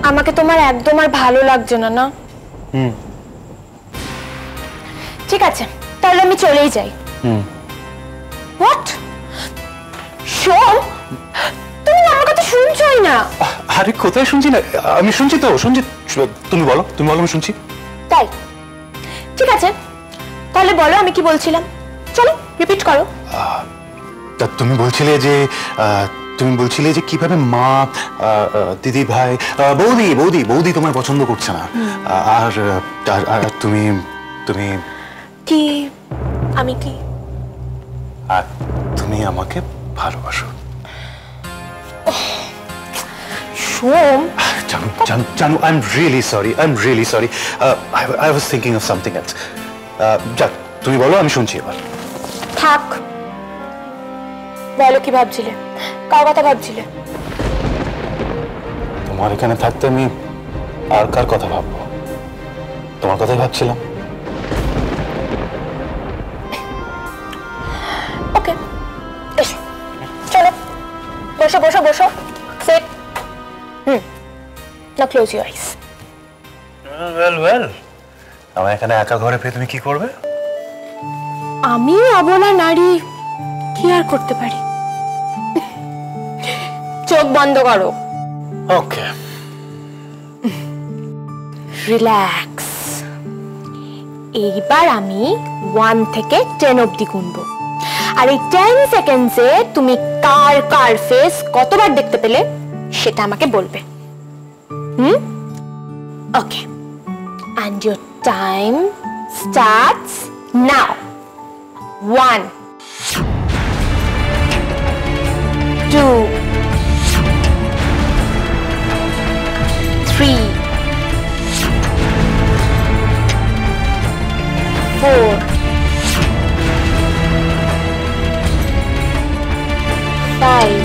আমাকে তোমার একদম আর ভালো লাগছে না। না ঠিক আছে, তাহলে আমি চলেই যাই। হোয়াট? সোম, তুমি আমার কথা শুনছই না? আরে কোথায় শুনছি না, আমি শুনছি তো, শুনছি। তুমি বলো, আমি শুনছি। তাই ঠিক আছে, তাহলে বলো আমি কি বলছিলাম। চলো রিপিট করো। তুমি বলছিলে যে কিভাবে মা, দিদি ভাই, বৌদি তোমায় পছন্দ করছে না, আর তুমি কি, আমি কি, আর তুমি আমাকে ভালোবাসো। সোম, জানো, I'm really sorry. I was thinking of something else. যাক, তুমি বলো, আমি শুনছি এবার। থাক, বলো কি ভাবছিলে, কার কথা ভাবছিলে? তোমার এখানে থাকতে আমি আর কার কথা ভাববো? তোমার কথাই ভাবছিলাম। ওকে, এসো, চলো, বসো। Sit. Now close your eyes. Well. আমার এখানে একা ঘরে পেয়ে তুমি কি করবে? আমি অবলা নারী কি আর করতে পারি? চোখ বন্ধ করো। ওকে। রিল্যাক্স। এইবার আমি 1 থেকে 10 অবধি গুনবো, আর এই 10 সেকেন্ডসে তুমি কার ফেস কতবার দেখতে পেলে সেটা আমাকে বলবে। ওকে, and your time starts now. 1 2 3 4 5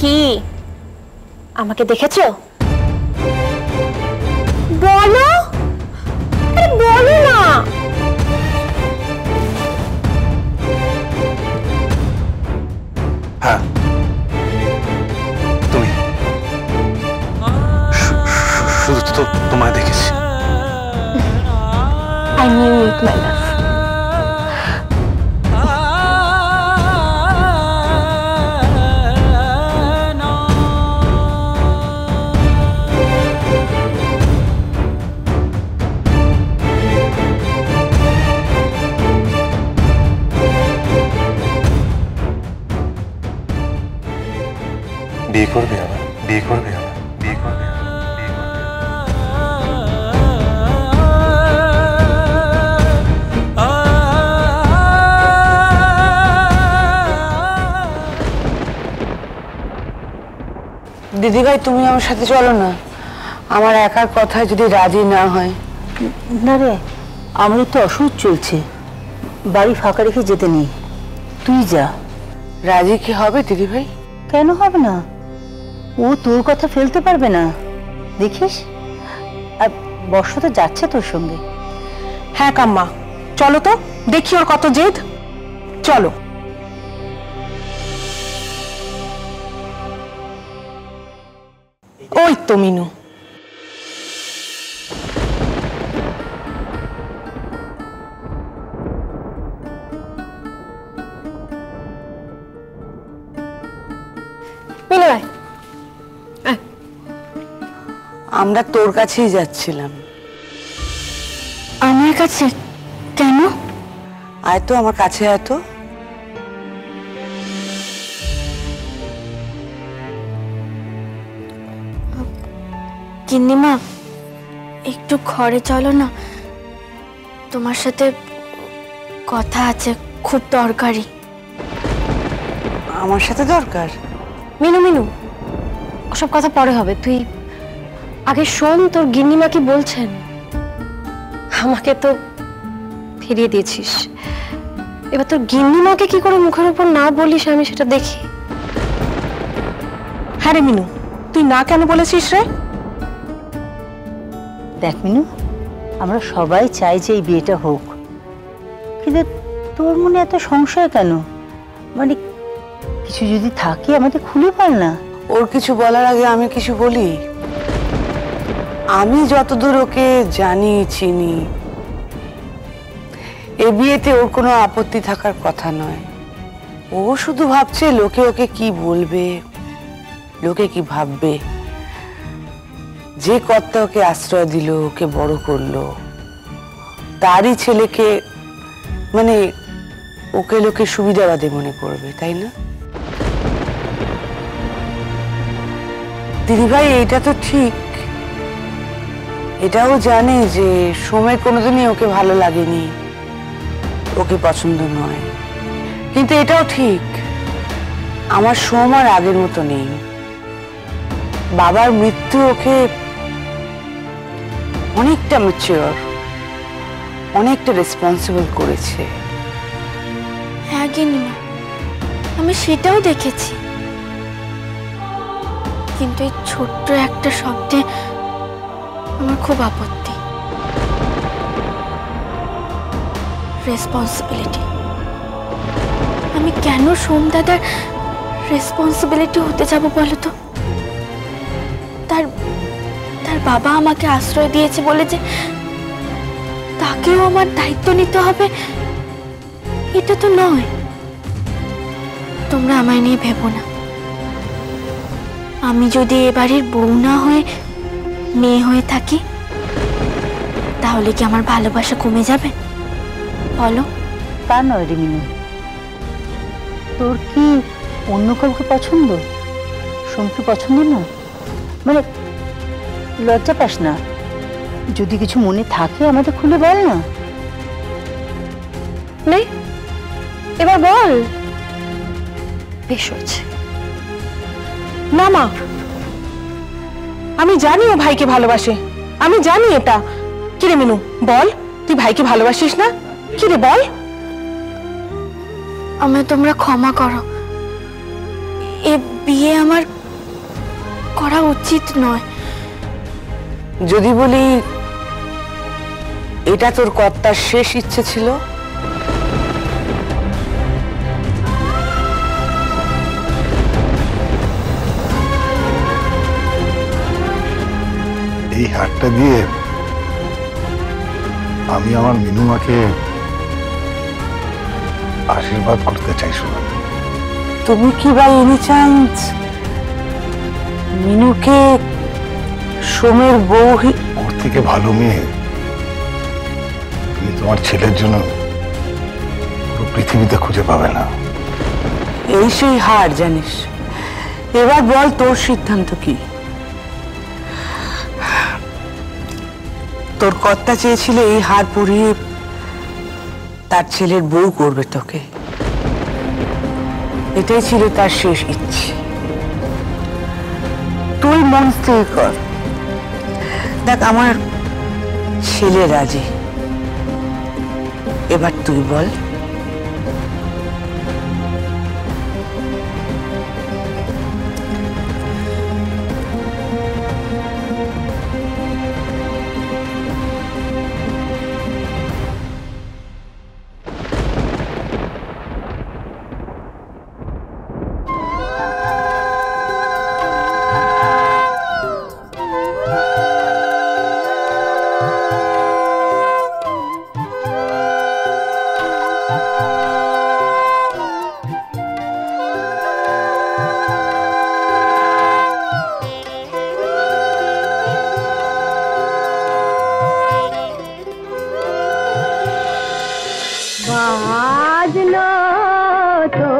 কি আমাকে দেখেছো? বলো, বলো না। হ্যাঁ, তুমি শুধু তো তোমায় দেখেছি। I knew it, my love. বিয়ে করবে আমার, দিদিভাই, তুমি আমার সাথে চলো না। আমার একার কথায় যদি রাজি না হয়। না রে, আমারও তো অসুখ চলছে, বাড়ি ফাঁকা রেখে যেতে নেই, তুই যা। রাজি কি হবে দিদিভাই? কেন হবে না? ও তোর কথা ফেলতে পারবে না, দেখিস। আর বর্ষ তো যাচ্ছে তোর সঙ্গে। হ্যাঁ কাম্মা, চলো তো দেখি ওর কত জেদ। চলো। ওই তো মিনু। আমরা তোর কাছেই যাচ্ছিলাম। আমার কাছে কেন? আয় তো আমার কাছে, আয় তো। গিন্নিমা, একটু ঘরে চলো না, তোমার সাথে কথা আছে, খুব দরকারি। আমার সাথে দরকার? মিনু, ওসব কথা পরে হবে, তুই আগে শোন তোর গিন্নিমা কি বলছেন। আমাকে তো ফিরিয়ে দিয়েছিস, এবার তোর গিন্নিমাকে কি করে মুখের উপর না বলিস আমি সেটা দেখি। হ্যাঁ রে মিনু, তুই না কেন বলেছিস রে? দেখ মিনু, আমরা সবাই চাই যে এই বিয়েটা হোক, কিন্তু তোর মনে এত সংশয় কেন? মানে কিছু যদি থাকে আমাদের খুলে বল না। ওর কিছু বলার আগে আমি কিছু বলি। আমি যতদূর ওকে জানি চিনি, এ বিয়েতে ওর কোনো আপত্তি থাকার কথা নয়। ও শুধু ভাবছে লোকে ওকে কি বলবে, লোকে কি ভাববে। যে কর্তা ওকে আশ্রয় দিল, ওকে বড় করলো, তারই ছেলেকে মানে ওকে লোকে সুবিধাবাদী মনে করবে, তাই না? দিদিভাই এইটা তো ঠিক, এটাও জানে যে সময় কোনোদিনই ওকে ভালো লাগেনি, ওকে পছন্দ নয়। কিন্তু এটাও ঠিক, আমার সোম আর আগের মতো নেই। বাবার মৃত্যু ওকে অনেকটা ম্যাচিওর, অনেকটা রেসপন্সিবল করেছে। হ্যাঁ গিন্নিমা, আমি সেটাও দেখেছি, কিন্তু এই ছোট্ট একটা শব্দে আমার খুব আপত্তি। রেসপন্সিবিলিটি। আমি কেন সোমদাদার রেসপন্সিবিলিটি হতে যাব বলো তো? তার তার বাবা আমাকে আশ্রয় দিয়েছে বলে যে তাকেও আমার দায়িত্ব নিতে হবে, এটা তো নয়। তোমরা আমায় নিয়ে ভেবো না। আমি যদি এ বাড়ির বউ না হয়ে মেয়ে হয়ে থাকি, তাহলে কি আমার ভালোবাসা কমে যাবে বলো? তা নয় রে মিনু, তোর কি অন্য কাউকে পছন্দ? সোমকে পছন্দ না? মানে লজ্জা পাস না? যদি কিছু মনে থাকে আমাদের খুলে বল না। নেই, এবার বল। বেশ হয়েছে। না মা, আমি জানি ও ভাইকে ভালোবাসে, আমি জানি এটা। কিরে মিনু বল, তুই ভাইকে ভালোবাসিস না? কিরে বল। আমায় তোমরা ক্ষমা করো, এ বিয়ে আমার করা উচিত নয়। যদি বলি এটা তোর কর্তার শেষ ইচ্ছে ছিল, এই হারটা দিয়ে আমি আমার মিনুমাকে আশীর্বাদ করতে চাই। শোনা, তুমি কি বা এনি চান্স মিনুকে সোমের বউ ওর থেকে ভালো মেয়ে তুমি তোমার ছেলের জন্য পুরো পৃথিবীতে খুঁজে পাবে না। এই সেই হার, জানিস? এবার বল তোর সিদ্ধান্ত কি? তোর কর্তা চেয়েছিল এই হার পরিয়ে তার ছেলের বউ করবে তোকে, এটাই ছিল তার শেষ ইচ্ছে। তুই মন স্থির কর, দেখ আমার ছেলে রাজি। এবার তুই বল। বাজলো তো